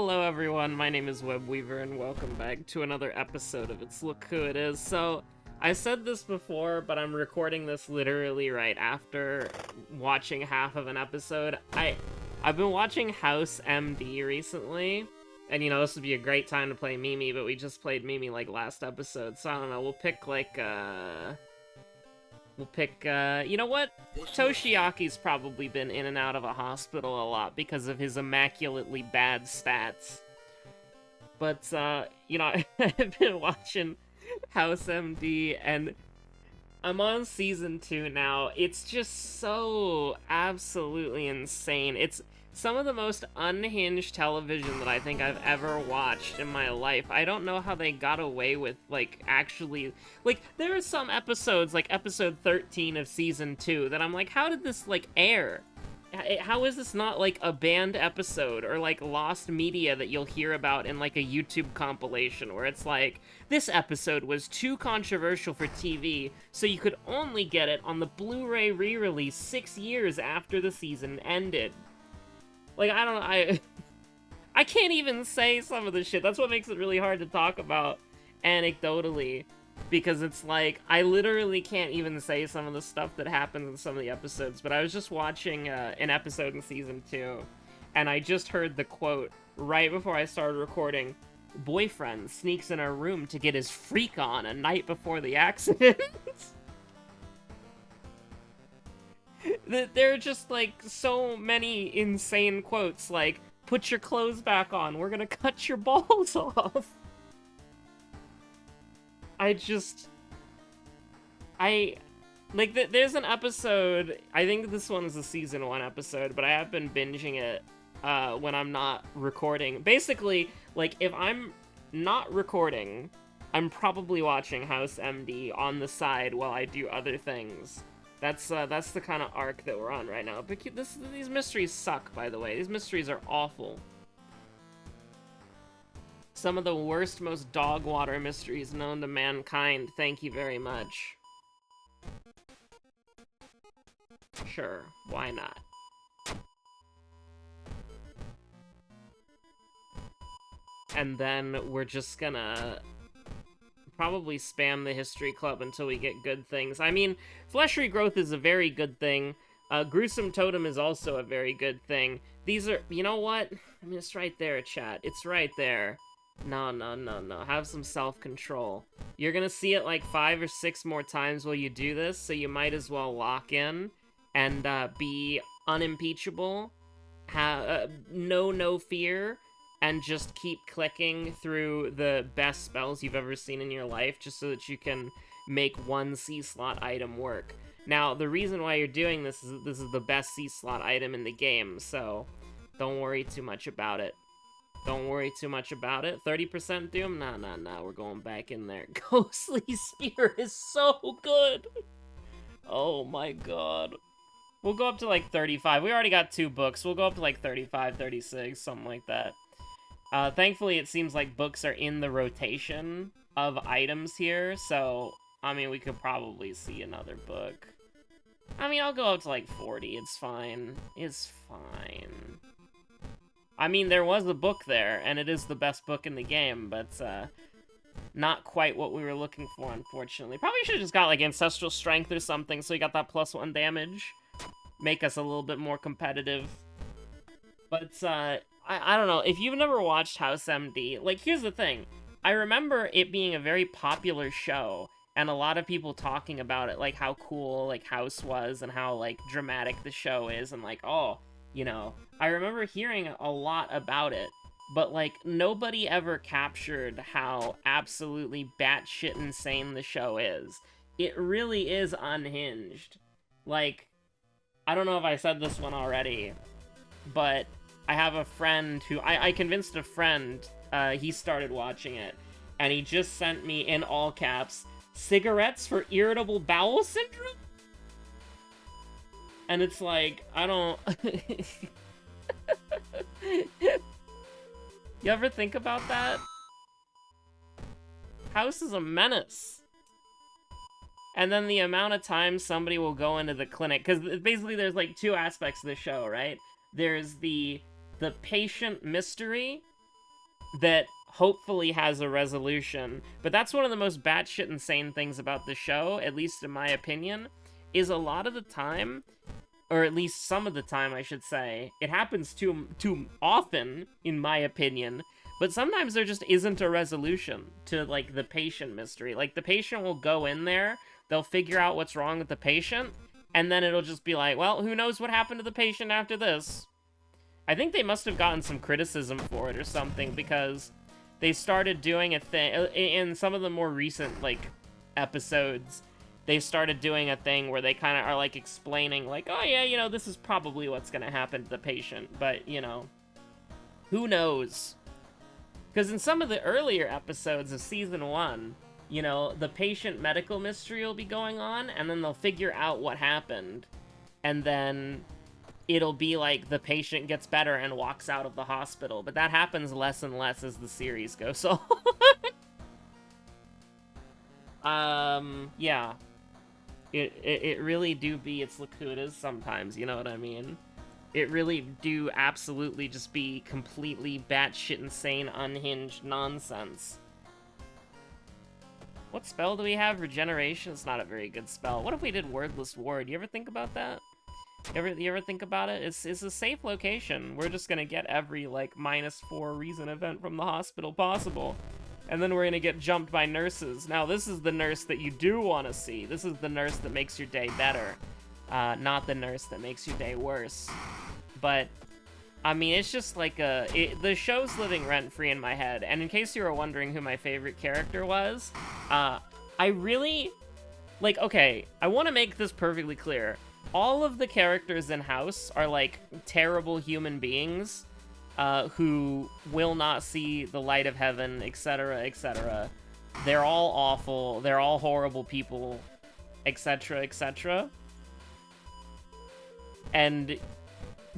Hello everyone, my name is Webweaver and welcome back to another episode of It's Look Who It Is. So, I said this before, but I'm recording this literally right after watching half of an episode. I've been watching House MD recently, and you know, this would be a great time to play Mimi, but we just played Mimi like last episode, so I don't know, we'll pick like, you know what? Toshiaki's probably been in and out of a hospital a lot because of his immaculately bad stats. But, you know, I've been watching House MD, and I'm on season 2 now. It's just so absolutely insane. It's some of the most unhinged television that I think I've ever watched in my life. I don't know how they got away with, like, actually... Like, there are some episodes, like episode 13 of season 2, that I'm like, how did this, like, air? How is this not, like, a banned episode or, like, lost media that you'll hear about in, like, a YouTube compilation where it's like, this episode was too controversial for TV, so you could only get it on the Blu-ray re-release 6 years after the season ended. Like, I don't know, I can't even say some of the shit. That's what makes it really hard to talk about anecdotally. Because it's like, I literally can't even say some of the stuff that happens in some of the episodes. But I was just watching an episode in season 2, and I just heard the quote right before I started recording. Boyfriend sneaks in our room to get his freak on a night before the accident. There are just, like, so many insane quotes, like, put your clothes back on, we're gonna cut your balls off. There's an episode, I think this one's a season 1 episode, but I have been binging it, when I'm not recording. Basically, like, if I'm not recording, I'm probably watching House MD on the side while I do other things. That's the kind of arc that we're on right now. But these mysteries suck, by the way. These mysteries are awful. Some of the worst, most dog water mysteries known to mankind. Thank you very much. Sure, why not? And then we're just gonna probably spam the history club until we get good things. I mean, flesh regrowth is a very good thing. Gruesome totem is also a very good thing. These are, you know what? I mean, it's right there, chat. It's right there. No. Have some self-control. You're gonna see it like 5 or 6 more times while you do this, so you might as well lock in and be unimpeachable. No fear. And just keep clicking through the best spells you've ever seen in your life, just so that you can make one C-slot item work. Now, the reason why you're doing this is that this is the best C-slot item in the game, so don't worry too much about it. Don't worry too much about it. 30% Doom? Nah, we're going back in there. Ghostly Spear is so good! Oh my god. We'll go up to like 35. We already got 2 books. We'll go up to like 35, 36, something like that. Thankfully, it seems like books are in the rotation of items here, so, I mean, we could probably see another book. I mean, I'll go up to, like, 40, it's fine. It's fine. I mean, there was a book there, and it is the best book in the game, but, not quite what we were looking for, unfortunately. Probably should've just got, like, Ancestral Strength or something, so we got that +1 damage. Make us a little bit more competitive. But, I don't know, if you've never watched House MD, like, here's the thing. I remember it being a very popular show, and a lot of people talking about it, like, how cool, like, House was, and how, like, dramatic the show is, and, like, oh, you know. I remember hearing a lot about it, but, like, nobody ever captured how absolutely batshit insane the show is. It really is unhinged. Like, I don't know if I said this one already, but I have a friend who, I convinced a friend, he started watching it, and he just sent me, in all caps, cigarettes for irritable bowel syndrome? And it's like, I don't... You ever think about that? House is a menace. And then the amount of times somebody will go into the clinic, because basically there's like 2 aspects of the show, right? There's the patient mystery, that hopefully has a resolution. But that's one of the most batshit insane things about the show, at least in my opinion, is a lot of the time, or at least some of the time, I should say, it happens too often, in my opinion, but sometimes there just isn't a resolution to, like, the patient mystery. Like, the patient will go in there, they'll figure out what's wrong with the patient, and then it'll just be like, well, who knows what happened to the patient after this? I think they must have gotten some criticism for it or something, because they started doing a thing, in some of the more recent, like, episodes, they started doing a thing where they kind of are, like, explaining, like, oh, yeah, you know, this is probably what's gonna happen to the patient, but, you know, who knows? Because in some of the earlier episodes of Season 1, you know, the patient medical mystery will be going on, and then they'll figure out what happened, and then it'll be like the patient gets better and walks out of the hospital, but that happens less and less as the series goes on. Yeah. It really do be its lacunas sometimes, you know what I mean? It really do absolutely just be completely batshit insane, unhinged nonsense. What spell do we have? Regeneration? It's not a very good spell. What if we did Wordless Ward? You ever think about that? You ever think about it? It's a safe location. We're just gonna get every, like, -4 reason event from the hospital possible. And then we're gonna get jumped by nurses. Now, this is the nurse that you do want to see. This is the nurse that makes your day better. Not the nurse that makes your day worse. But, I mean, it's just like the show's living rent-free in my head. And in case you were wondering who my favorite character was, I really... Like, okay, I want to make this perfectly clear. All of the characters in House are, like, terrible human beings. Who will not see the light of heaven, etc., etc. They're all awful, they're all horrible people, etc., etc. And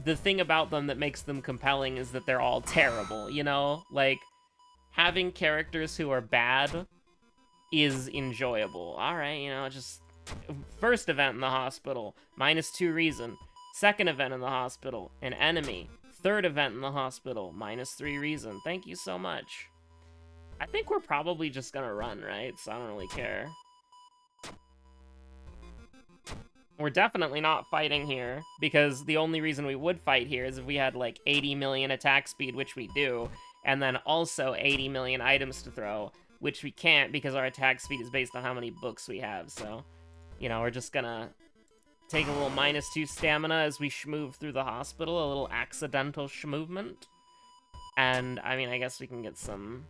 the thing about them that makes them compelling is that they're all terrible, you know? Like, having characters who are bad is enjoyable. Alright, you know, just... First event in the hospital, -2 reason. Second event in the hospital, an enemy. Third event in the hospital, -3 reason. Thank you so much. I think we're probably just gonna run, right? So I don't really care. We're definitely not fighting here, because the only reason we would fight here is if we had, like, 80 million attack speed, which we do, and then also 80 million items to throw, which we can't because our attack speed is based on how many books we have, so... You know, we're just gonna... take a little -2 stamina as we schmoove through the hospital, a little accidental schmovement. And, I mean, I guess we can get some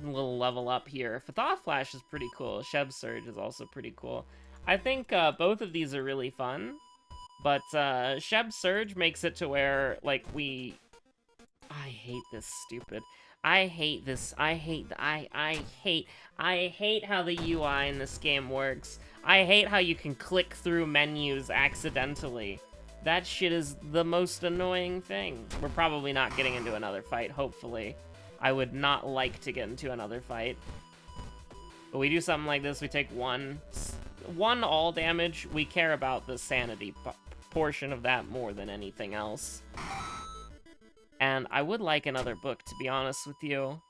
little level up here. Thought Flash is pretty cool. Sheb Surge is also pretty cool. I think both of these are really fun, but Sheb Surge makes it to where, like, I hate this stupid... I hate this. I hate how the UI in this game works. I hate how you can click through menus accidentally. That shit is the most annoying thing. We're probably not getting into another fight, hopefully. I would not like to get into another fight. But we do something like this, we take one all damage. We care about the sanity portion of that more than anything else. And I would like another book, to be honest with you.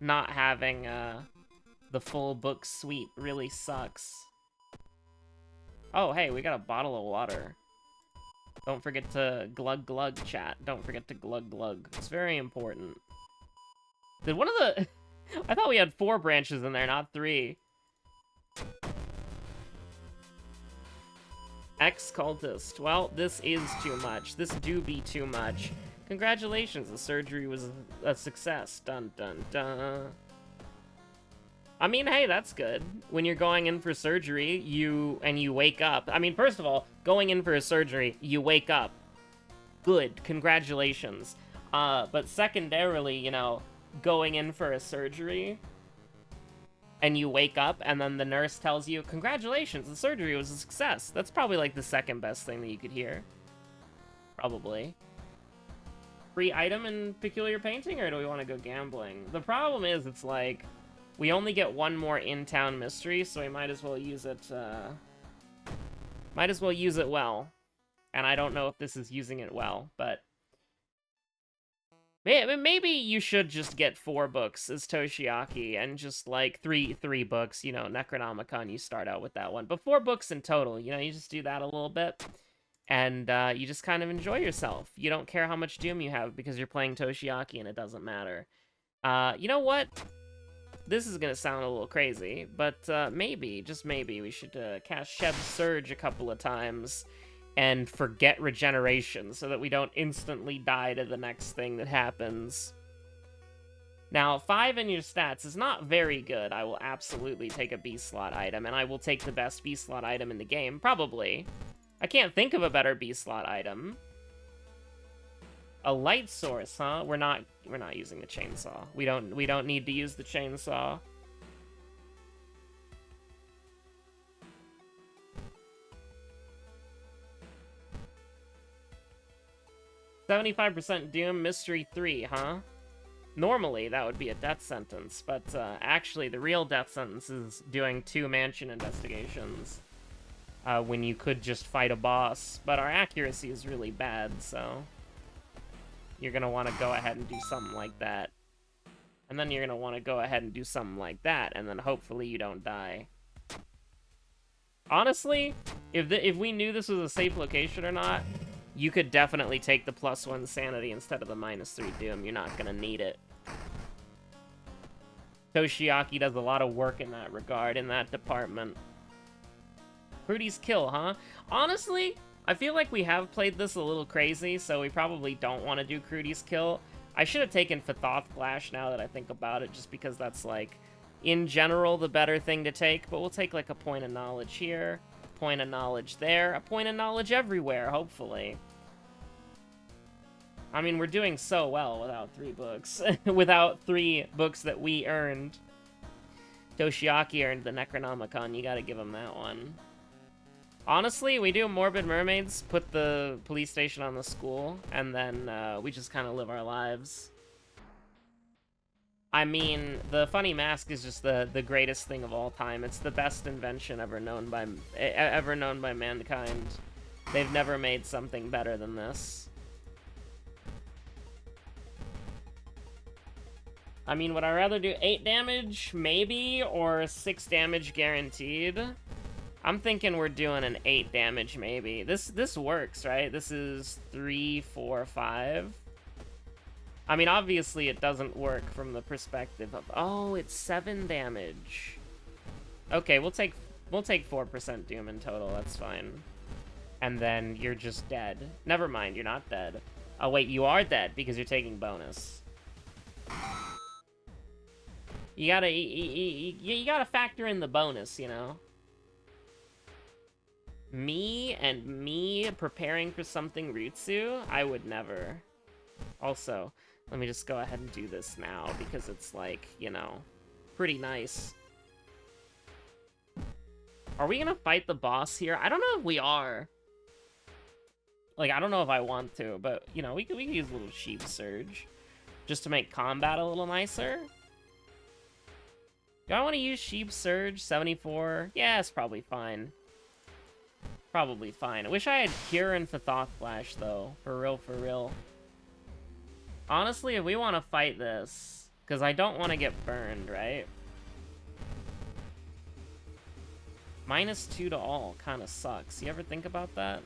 Not having the full book suite really sucks. Oh, hey, we got a bottle of water. Don't forget to glug glug, chat. Don't forget to glug glug. It's very important. Did one of the... I thought we had 4 branches in there, not 3. Ex-cultist. Well, this is too much. This do be too much. Congratulations, the surgery was a success. Dun dun dun. I mean, hey, that's good. When you're going in for surgery, you wake up. I mean, first of all, going in for a surgery, you wake up. Good, congratulations. But secondarily, you know, going in for a surgery, and you wake up, and then the nurse tells you, congratulations, the surgery was a success. That's probably, like, the second best thing that you could hear. Probably. Free item in Peculiar Painting, or do we want to go gambling? The problem is, it's like, we only get one more in-town mystery, so we might as well use it, well. And I don't know if this is using it well, but Maybe you should just get 4 books as Toshiaki and just like three books, you know, Necronomicon, you start out with that one. But 4 books in total, you know, you just do that a little bit. And you just kind of enjoy yourself. You don't care how much Doom you have because you're playing Toshiaki and it doesn't matter. You know what? This is gonna sound a little crazy, but maybe, just maybe, we should cast Sheb's Surge a couple of times and forget regeneration so that we don't instantly die to the next thing that happens. Now, 5 in your stats is not very good. I will absolutely take a B-slot item, and I will take the best B-slot item in the game, probably. I can't think of a better B-slot item. A light source, huh? We're not using the chainsaw. We don't need to use the chainsaw. 75% Doom, Mystery 3, huh? Normally, that would be a death sentence, but actually, the real death sentence is doing 2 mansion investigations when you could just fight a boss. But our accuracy is really bad, so you're going to want to go ahead and do something like that. And then you're going to want to go ahead and do something like that, and then hopefully you don't die. Honestly, if we knew this was a safe location or not, you could definitely take the +1 sanity instead of the -3 Doom. You're not gonna need it. Toshiaki does a lot of work in that regard, in that department. Crudy's kill, huh? Honestly, I feel like we have played this a little crazy, so we probably don't want to do Crudy's kill. I should have taken Fathoth Flash now that I think about it, just because that's, like, in general, the better thing to take. But we'll take, like, a point of knowledge here, a point of knowledge there, a point of knowledge everywhere, hopefully. I mean, we're doing so well without 3 books. Without 3 books that we earned. Toshiaki earned the Necronomicon. You gotta give him that one. Honestly, we do Morbid Mermaids, put the police station on the school, and then we just kind of live our lives. I mean, the funny mask is just the greatest thing of all time. It's the best invention ever known by mankind. They've never made something better than this. I mean, would I rather do 8 damage, maybe, or 6 damage guaranteed? I'm thinking we're doing an 8 damage, maybe. This works, right? This is 3, 4, 5. I mean, obviously it doesn't work from the perspective of... Oh, it's 7 damage. Okay, we'll take 4% Doom in total, that's fine. And then you're just dead. Never mind, you're not dead. Oh, wait, you are dead because you're taking bonus. You gotta factor in the bonus, you know? Me preparing for something Rutsu? I would never. Also, let me just go ahead and do this now, because it's, like, you know, pretty nice. Are we gonna fight the boss here? I don't know if we are. Like, I don't know if I want to, but, you know, we could use a little Sheep Surge. Just to make combat a little nicer. Do I want to use Sheep Surge? 74? Yeah, it's probably fine. Probably fine. I wish I had Cure and Fathoth Flash, though. For real, for real. Honestly, if we want to fight this, because I don't want to get burned, right? -2 to all kind of sucks. You ever think about that?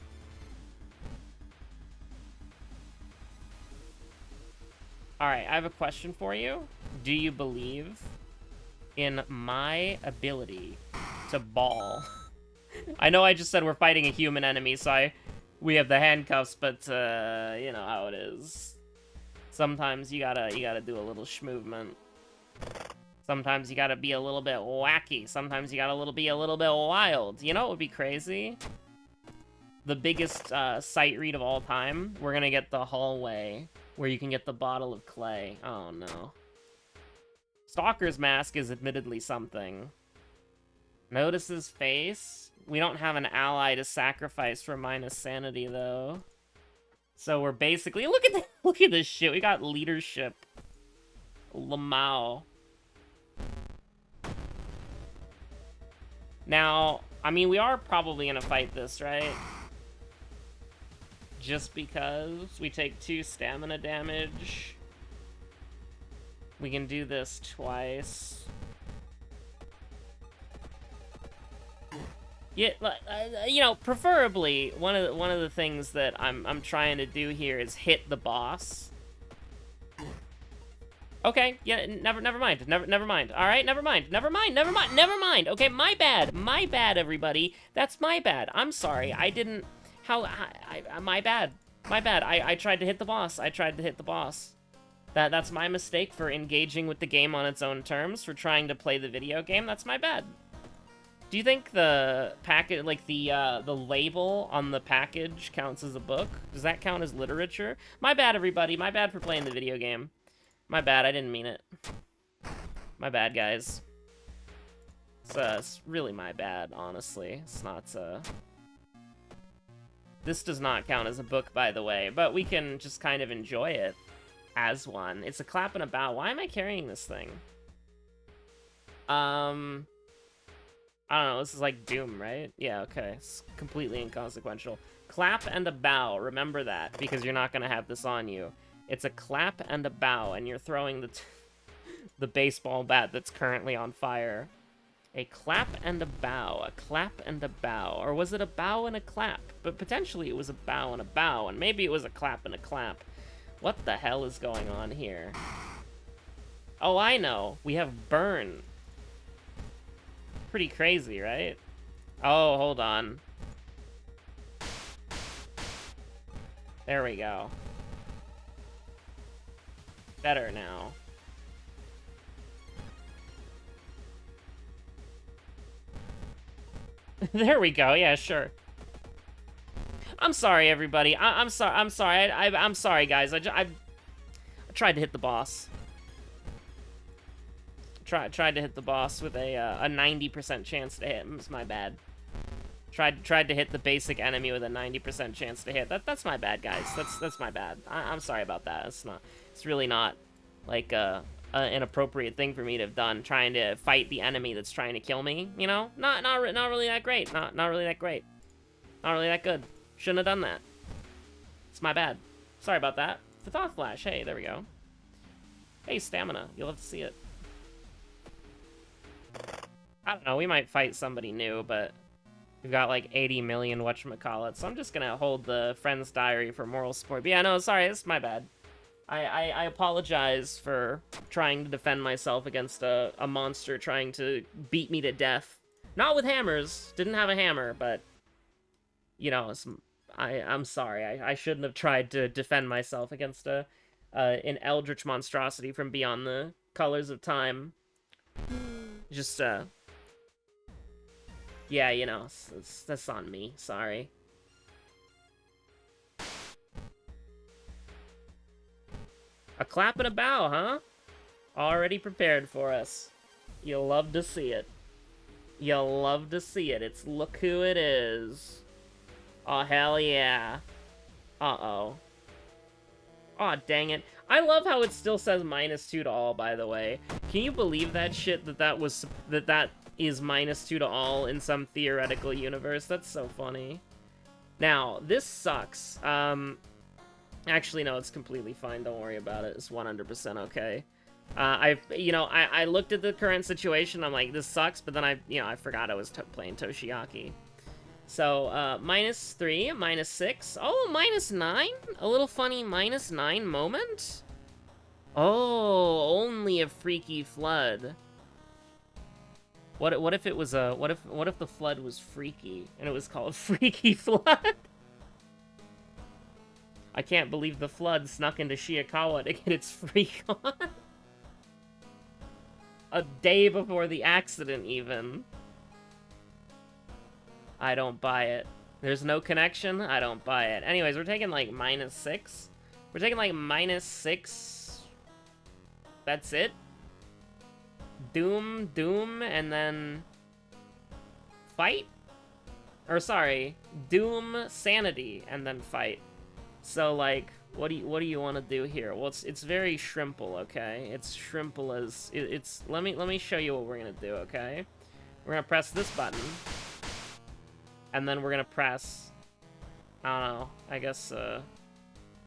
Alright, I have a question for you. Do you believe in my ability to ball? I know I just said we're fighting a human enemy, so we have the handcuffs, but, you know how it is. Sometimes you gotta do a little schmovement. Sometimes you gotta be a little bit wacky. Sometimes you gotta be a little bit wild. You know what would be crazy? The biggest sight read of all time. We're gonna get the hallway where you can get the bottle of clay. Oh no. Stalker's Mask is admittedly something. Notice his face. We don't have an ally to sacrifice for minus sanity, though. So we're basically... Look at this shit. We got leadership. Lamau. Now, I mean, we are probably gonna fight this, right? Just because we take 2 stamina damage. We can do this twice. Yeah, you know, preferably one of the things that I'm trying to do here is hit the boss. Okay, yeah, never mind. Never mind. All right, never mind. Okay, my bad, everybody. That's my bad. I'm sorry. I didn't. My bad. I tried to hit the boss. That's my mistake for engaging with the game on its own terms, for trying to play the video game. That's my bad. Do you think the packet, like the label on the package, counts as a book? Does that count as literature? My bad, everybody. My bad for playing the video game. My bad. I didn't mean it. My bad, guys. It's really my bad, honestly. It's not. This does not count as a book, by the way, but we can just kind of enjoy it as one. It's a clap and a bow. Why am I carrying this thing? I don't know, this is like Doom, right? Yeah, okay. It's completely inconsequential. Clap and a bow, remember that, because you're not gonna have this on you. It's a clap and a bow, and you're throwing the baseball bat that's currently on fire. A clap and a bow, or was it a bow and a clap? But potentially it was a bow and a bow, and maybe it was a clap and a clap. What the hell is going on here? Oh, I know. We have burn. Pretty crazy, right? Oh, hold on. There we go. Better now. There we go. Yeah, sure. I'm sorry, everybody. I'm sorry. I'm sorry, guys. I tried to hit the boss. Tried to hit the boss with a 90% chance to hit. It's my bad. Tried to hit the basic enemy with a 90% chance to hit. That's my bad, guys. That's my bad. I'm sorry about that. It's really not like an appropriate thing for me to have done, trying to fight the enemy that's trying to kill me. You know, not really that great. Not really that great. Not really that good. Shouldn't have done that. It's my bad. Sorry about that. The thought flash. Hey, there we go. Hey, stamina. You'll have to see it. I don't know, we might fight somebody new, but we've got like 80 million whatchamacallits, so I'm just gonna hold the Friend's Diary for moral support. But yeah, no, sorry, it's my bad. I apologize for trying to defend myself against a monster trying to beat me to death. Not with hammers, didn't have a hammer, but, you know, I'm sorry. I shouldn't have tried to defend myself against an eldritch monstrosity from beyond the colors of time. Just, yeah, you know, that's on me. Sorry. A clap and a bow, huh? Already prepared for us. You'll love to see it. You'll love to see it. It's look who it is. Oh, hell yeah. Uh-oh. Aw, dang it. I love how it still says -2 to all, by the way. Can you believe that shit, that is -2 to all in some theoretical universe? That's so funny. Now, this sucks. Actually, no, it's completely fine. Don't worry about it. It's 100% okay. I looked at the current situation. I'm like, this sucks, but then I forgot I was playing Toshiaki. So, -3, -6. Oh, -9? A little funny -9 moment? Oh, only a freaky flood. What if it was what if the flood was freaky and it was called Freaky Flood? I can't believe the flood snuck into Shiikawa to get its freak on. A day before the accident, even. I don't buy it. There's no connection? I don't buy it. Anyways, we're taking, like, -6. We're taking, like, -6. That's it? Doom, and then... fight? Or, sorry, Doom, Sanity, and then fight. So, like, what do you want to do here? Well, it's very shrimple, okay? It's shrimple as... Let me show you what we're gonna do, okay? We're gonna press this button. And then we're gonna press, I don't know, I guess,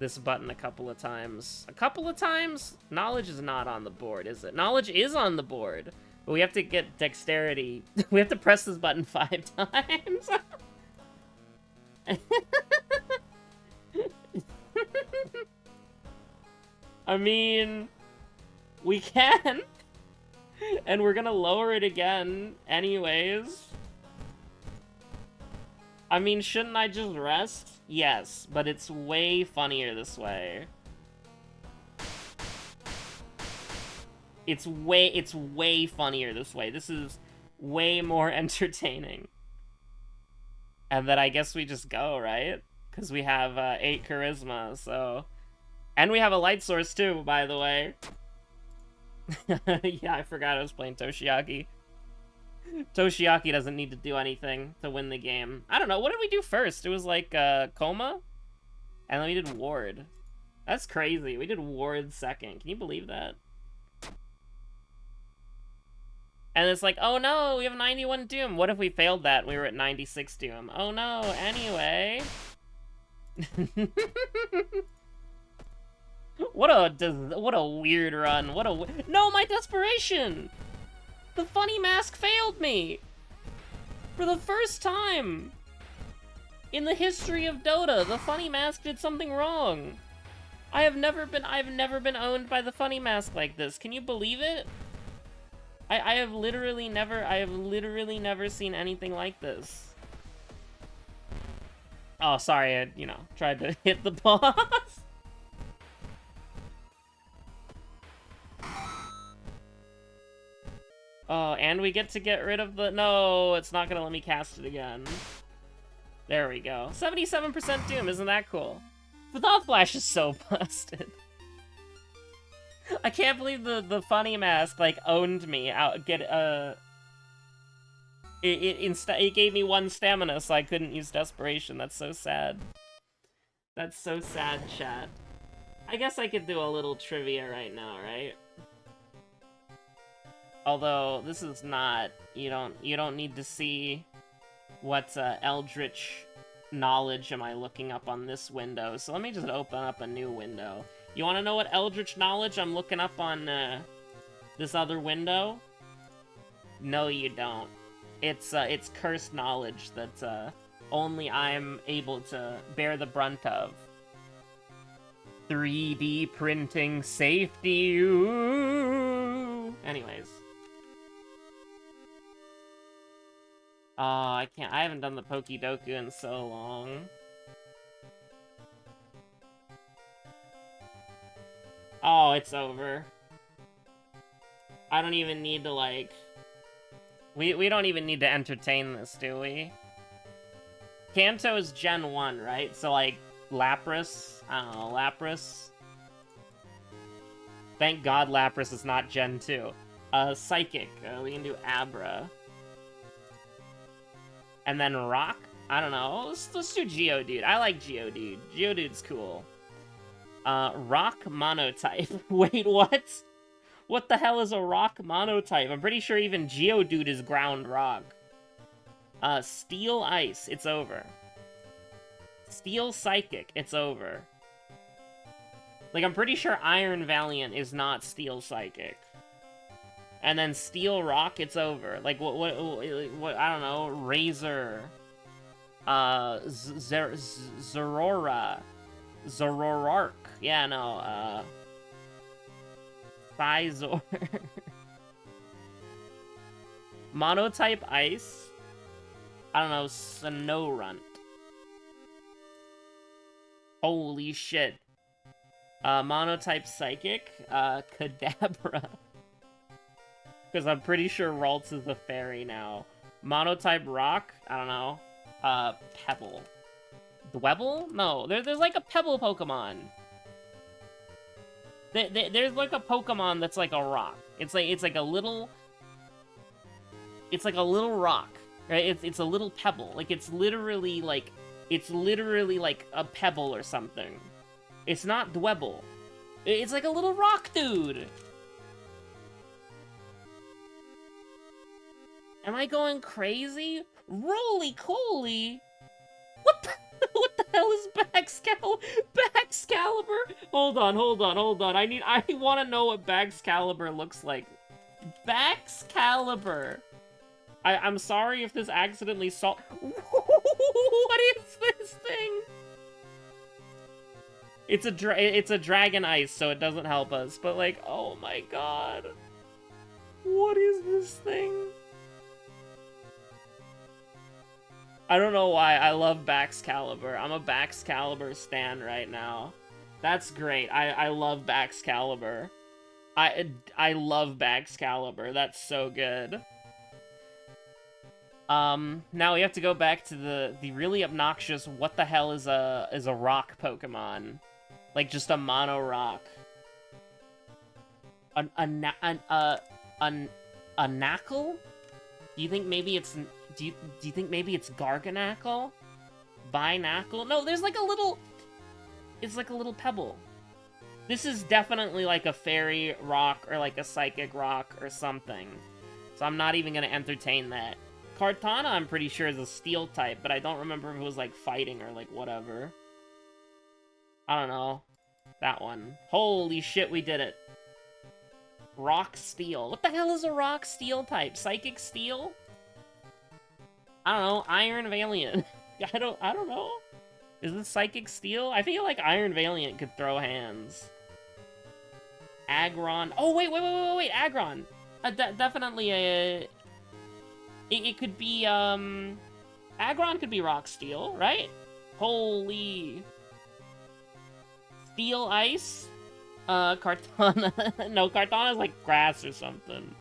this button a couple of times. A couple of times? Knowledge is not on the board, is it? Knowledge is on the board. But we have to get dexterity. We have to press this button 5 times. I mean, we can. And we're gonna lower it again anyways. I mean, shouldn't I just rest? Yes, but it's way funnier this way. It's way funnier this way. This is way more entertaining. And then I guess we just go, right? Because we have 8 charisma, so... And we have a light source too, by the way. Yeah, I forgot I was playing Toshiaki. Toshiaki doesn't need to do anything to win the game. I don't know, what did we do first? It was like Coma? And then we did Ward. That's crazy. We did Ward second. Can you believe that? And it's like, oh no, we have 91 Doom. What if we failed that and we were at 96 Doom? Oh no, anyway. What a weird run. No, my desperation! The funny mask failed me! For the first time! In the history of Dota, the funny mask did something wrong. I've never been owned by the funny mask like this. Can you believe it? I have literally never seen anything like this. Oh, sorry, I, tried to hit the boss. Oh, and we get to get rid of the... No, it's not gonna let me cast it again. There we go. 77% Doom, isn't that cool? The Thought Flash is so busted. I can't believe the funny mask, like, owned me. It gave me 1 stamina, so I couldn't use Desperation. That's so sad. That's so sad, chat. I guess I could do a little trivia right now, right? Although, this is not... You don't need to see what Eldritch knowledge am I looking up on this window. So let me just open up a new window. You want to know what Eldritch knowledge I'm looking up on this other window? No, you don't. It's cursed knowledge that only I'm able to bear the brunt of. 3D printing safety. Ooh. Anyways. I haven't done the Pokidoku in so long. Oh, it's over. I don't even need to, like... We don't even need to entertain this, do we? Kanto is Gen 1, right? So, like, Lapras? I don't know, Lapras? Thank God Lapras is not Gen 2. Psychic. We can do Abra. And then Rock? I don't know. Let's do Geodude. I like Geodude. Geodude's cool. Rock Monotype. Wait, what? What the hell is a Rock Monotype? I'm pretty sure even Geodude is Ground Rock. Steel Ice. It's over. Steel Psychic. It's over. Like, I'm pretty sure Iron Valiant is not Steel Psychic. And then Steel Rock, it's over. Like, what I don't know, Razor. Zerora. Zerorark. Yeah, no, Sizor. Monotype Ice. I don't know, Snorunt. Holy shit. Monotype Psychic. Kadabra. Because I'm pretty sure Ralts is a fairy now. Monotype Rock? I don't know. Pebble. Dwebble? No, there's like a Pebble Pokemon. There's like a Pokemon that's like a rock. It's like a little rock, right? It's a little pebble. Like it's literally like a pebble or something. It's not Dwebble. It's like a little rock dude. Am I going crazy? Roly-coly! What the hell is back Baxcalibur! Hold on. I want to know what Baxcalibur looks like. Baxcalibur! I'm sorry if this accidentally saw. What is this thing? It's a dragon ice, so it doesn't help us. But like, oh my god, what is this thing? I don't know why I love Baxcalibur. I'm a Baxcalibur stan right now. That's great. I love Baxcalibur. I love Baxcalibur. That's so good. Now we have to go back to the really obnoxious what the hell is a rock Pokemon. Like just a mono rock. A knackle? Do you think maybe it's do you think maybe it's Garganackle? Binackle? No, there's like a little, it's like a little pebble. This is definitely like a fairy rock or like a psychic rock or something. So I'm not even gonna entertain that. Kartana, I'm pretty sure, is a steel type, but I don't remember if it was, like, fighting or, like, whatever. I don't know. That one. Holy shit, we did it. Rock Steel. What the hell is a Rock Steel type? Psychic Steel? I don't know. Iron Valiant. I don't know. Is this Psychic Steel? I feel like Iron Valiant could throw hands. Aggron. Oh, wait. Aggron. Definitely a... It could be, Aggron could be Rock Steel, right? Holy... Steel Ice? Kartana... No, Kartana's like grass or something.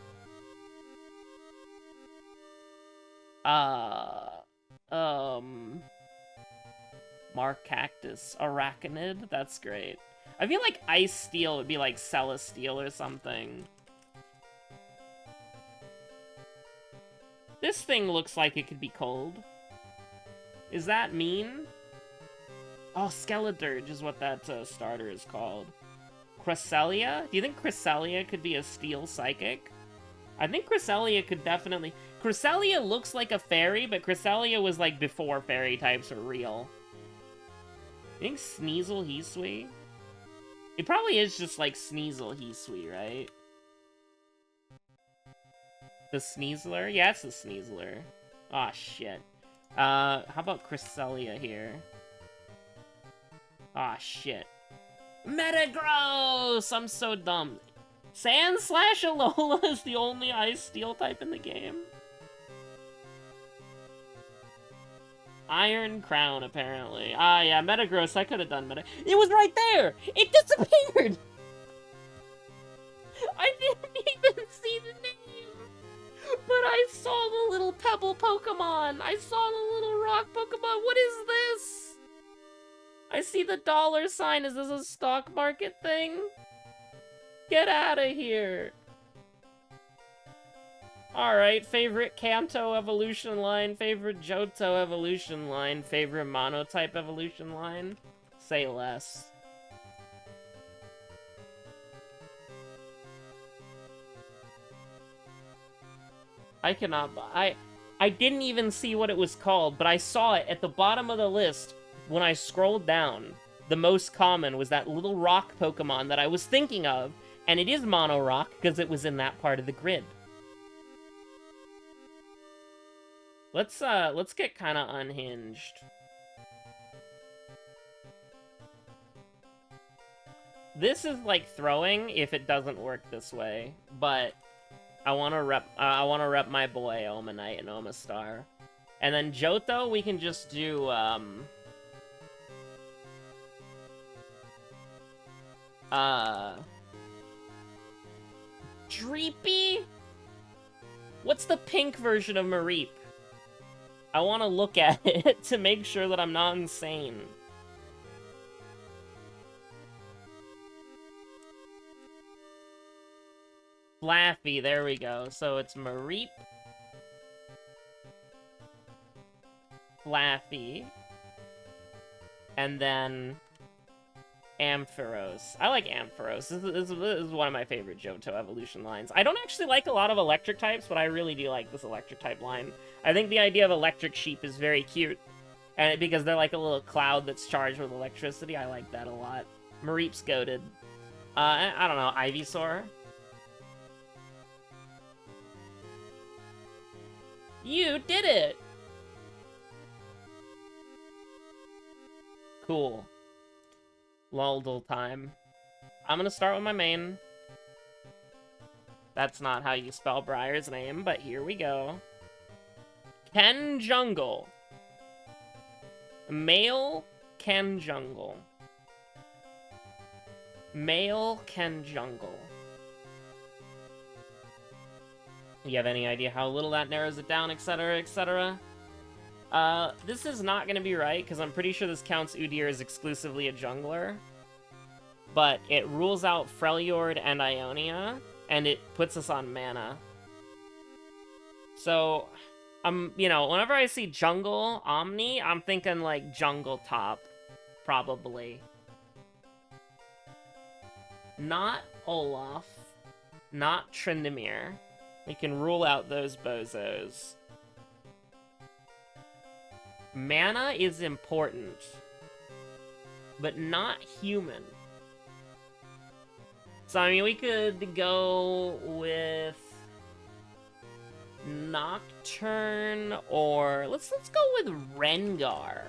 Mark Cactus. Arachnid? That's great. I feel like Ice Steel would be like Celesteal or something. This thing looks like it could be cold. Is that mean? Oh, Skeledirge is what that starter is called. Cresselia? Do you think Cresselia could be a steel psychic? I think Cresselia could definitely... Cresselia looks like a fairy, but Cresselia was like before fairy types were real. You think Sneasel Hisui? It probably is just like Sneasel Hisui, right? The Sneasler? Yeah, it's the Sneasler. Aw, oh, shit. How about Cresselia here? Aw, oh, shit. Metagross! I'm so dumb. Sand/Alola is the only Ice Steel type in the game. Iron Crown, apparently. Ah, yeah, Metagross. I could have done Meta... It was right there! It disappeared! I didn't even see the name! But I saw the little pebble Pokemon! I saw the little rock Pokemon! What is this? I see the $sign. Is this a stock market thing? Get out of here! Alright, favorite Kanto evolution line, favorite Johto evolution line, favorite Monotype evolution line? Say less. I cannot... I didn't even see what it was called, but I saw it at the bottom of the list when I scrolled down. The most common was that little rock Pokemon that I was thinking of, and it is Mono Rock because it was in that part of the grid. Let's get kind of unhinged. This is like throwing if it doesn't work this way, but I want to rep my boy Omanite and Omastar. And then Johto, we can just do Dreepy? What's the pink version of Mareep? I want to look at it to make sure that I'm not insane. Flaffy, there we go. So it's Mareep, Flaffy, and then Ampharos. I like Ampharos. This is one of my favorite Johto evolution lines. I don't actually like a lot of electric types, but I really do like this electric type line. I think the idea of electric sheep is very cute. And because they're like a little cloud that's charged with electricity, I like that a lot. Mareep's goated. I don't know, Ivysaur? You did it! Cool. Luldle time. I'm gonna start with my main. That's not how you spell Briar's name, but here we go. Ken Jungle. Male Ken Jungle. Male Ken Jungle. You have any idea how little that narrows it down, etc., etc.? This is not gonna be right, because I'm pretty sure this counts Udyr as exclusively a jungler. But it rules out Freljord and Ionia, and it puts us on mana. So, you know, whenever I see jungle Omni, I'm thinking, like, jungle top. Probably. Not Olaf. Not Tryndamere. We can rule out those bozos. Mana is important. But not human. So, I mean, we could go with Nocturne, or let's go with Rengar.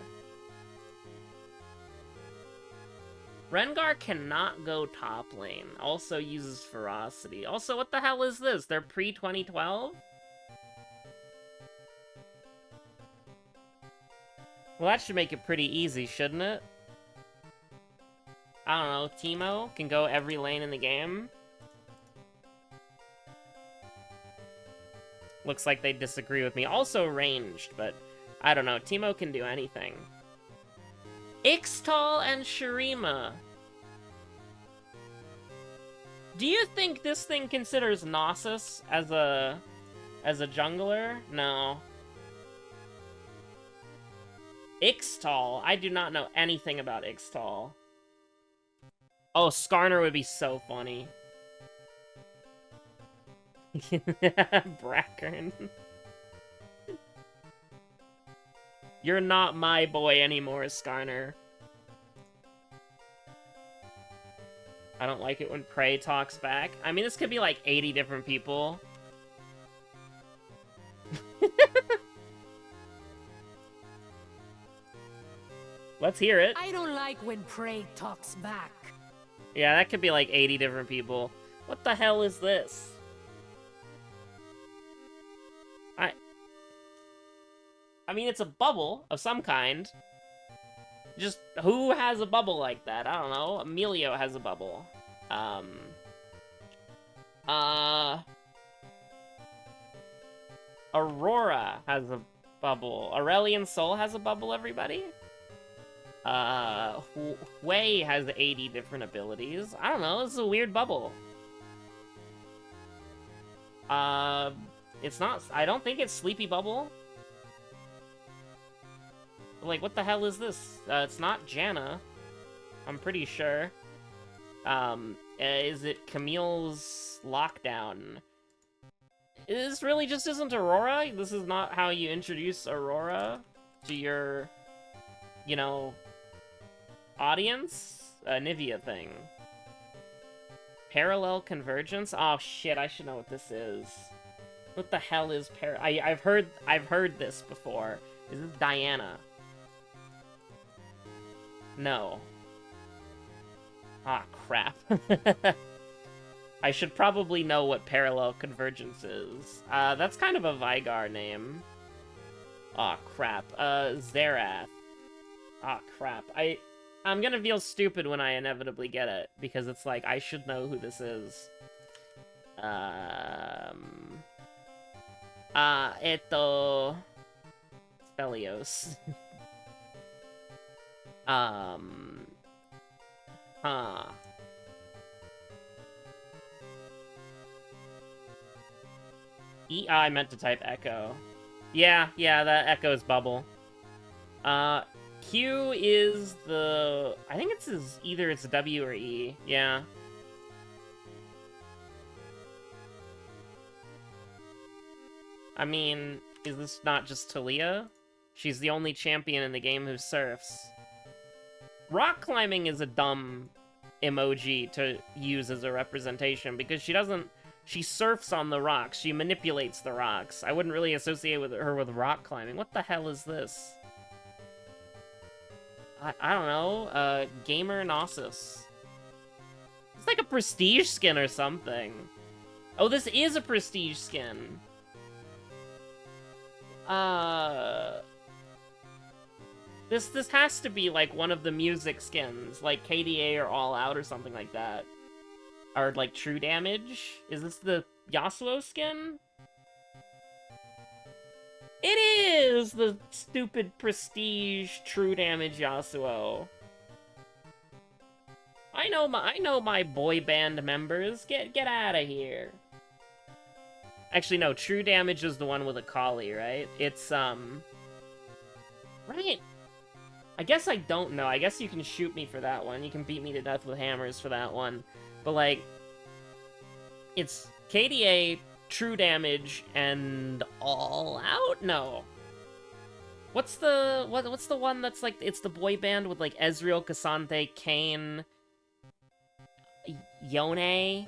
Rengar cannot go top lane. Also uses Ferocity. Also, what the hell is this? They're pre-2012? Well, that should make it pretty easy, shouldn't it? I don't know, Teemo can go every lane in the game. Looks like they disagree with me. Also ranged, but I don't know. Teemo can do anything. Ixtal and Shurima. Do you think this thing considers Gnosis as a jungler? No. Ixtal. I do not know anything about Ixtal. Oh, Skarner would be so funny. Brackern. You're not my boy anymore, Skarner. I don't like it when Prey talks back. I mean, this could be like 80 different people. Let's hear it. I don't like when Prey talks back. Yeah, that could be like 80 different people. What the hell is this? I mean, it's a bubble of some kind. Just, who has a bubble like that? I don't know. Emilio has a bubble. Aurora has a bubble. Aurelion Sol has a bubble, everybody? Hui has 80 different abilities. I don't know, this is a weird bubble. It's not, I don't think it's Sleepy Bubble. Like, what the hell is this? It's not Janna. I'm pretty sure. Is it Camille's Lockdown? This really just isn't Aurora? This is not how you introduce Aurora to your, you know, audience? A Nivea thing. Parallel Convergence? Oh shit, I should know what this is. What the hell is I've heard this before. Is this Diana? No. Ah, crap. I should probably know what Parallel Convergence is. That's kind of a Vygar name. Aw, crap. Zerath. Aw, crap. I'm gonna feel stupid when I inevitably get it, because it's like, I should know who this is. Spelios. Huh. I meant to type Echo. Yeah, that Echo's bubble. Q is the... I think it's either it's W or E. Yeah. I mean, is this not just Talia? She's the only champion in the game who surfs. Rock climbing is a dumb emoji to use as a representation because she surfs on the rocks. She manipulates the rocks. I wouldn't really associate her with rock climbing. What the hell is this? I don't know. Gamer Gnosis. It's like a prestige skin or something. Oh, this is a prestige skin. This has to be like one of the music skins, like KDA or All Out or something like that. Or like True Damage. Is this the Yasuo skin? It is the stupid prestige True Damage Yasuo. I know my boy band members. Get out of here. Actually, no. True Damage is the one with a collie, right? It's right. I guess I don't know. I guess you can shoot me for that one. You can beat me to death with hammers for that one. But like, it's KDA, True Damage, and All Out? No. What's the one that's like, it's the boy band with like Ezreal, Cassante, Kayn, Yone?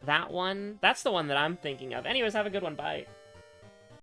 That one? That's the one that I'm thinking of. Anyways, have a good one. Bye.